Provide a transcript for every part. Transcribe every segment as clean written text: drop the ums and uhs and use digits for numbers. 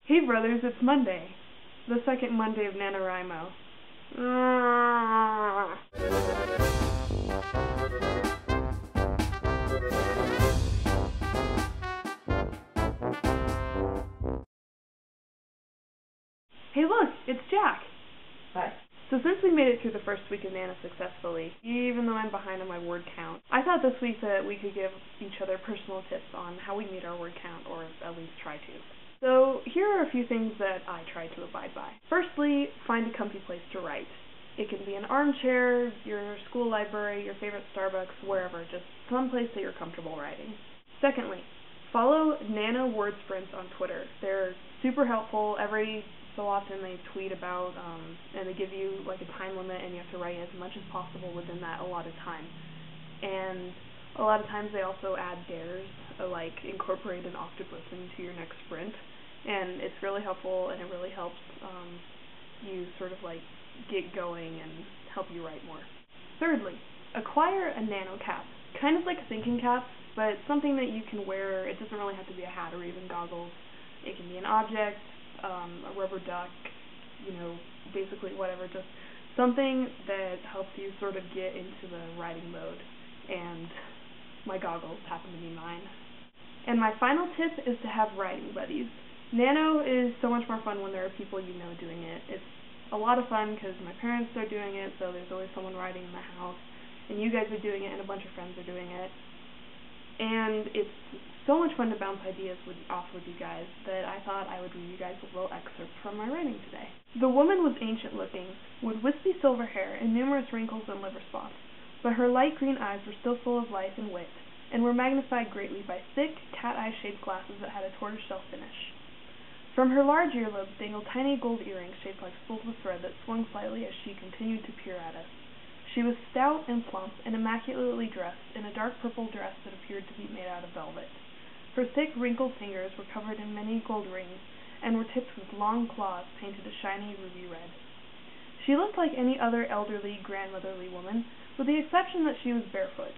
Hey brothers, it's Monday. The second Monday of NaNoWriMo. Hey look, it's Jack. Hi. So since we made it through the first week of Nano successfully, even though I'm behind on my word count, I thought this week that we could give each other personal tips on how we meet our word count, or at least try to. So here are a few things that I try to abide by. Firstly, find a comfy place to write. It can be an armchair, your school library, your favorite Starbucks, wherever, just some place that you're comfortable writing. Secondly, follow Nano word sprints on Twitter. They're super helpful. Every so often they tweet about, and they give you like a time limit, and you have to write as much as possible within that allotted time. And a lot of times they also add dares, like incorporate an octopus into your next sprint, and it's really helpful, and it really helps you sort of like get going and help you write more. Thirdly, acquire a Nano cap, kind of like a thinking cap, but something that you can wear. It doesn't really have to be a hat or even goggles. It can be an object, a rubber duck, basically whatever, just something that helps you sort of get into the writing mode, and my goggles happen to be mine. And my final tip is to have writing buddies. Nano is so much more fun when there are people you know doing it. It's a lot of fun because my parents are doing it, so there's always someone writing in the house, and you guys are doing it, and a bunch of friends are doing it. And it's so much fun to bounce ideas off with you guys that I thought I would read you guys a little excerpt from my writing today. The woman was ancient looking, with wispy silver hair and numerous wrinkles and liver spots, but her light green eyes were still full of life and wit, and were magnified greatly by thick, cat-eye-shaped glasses that had a tortoiseshell finish. From her large earlobes dangled tiny gold earrings shaped like spools of thread that swung slightly as she continued to peer at us. She was stout and plump and immaculately dressed in a dark purple dress that appeared to be made out of velvet. Her thick, wrinkled fingers were covered in many gold rings and were tipped with long claws painted a shiny ruby red. She looked like any other elderly, grandmotherly woman, with the exception that she was barefoot.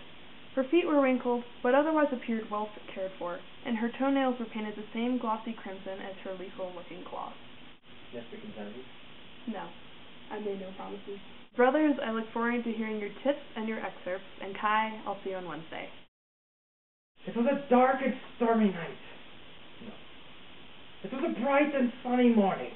Her feet were wrinkled, but otherwise appeared well cared for, and her toenails were painted the same glossy crimson as her lethal-looking claws. Yes, the consensus? No, I made no promises. Brothers, I look forward to hearing your tips and your excerpts, and Kai, I'll see you on Wednesday. It was a dark and stormy night. No. It was a bright and sunny morning.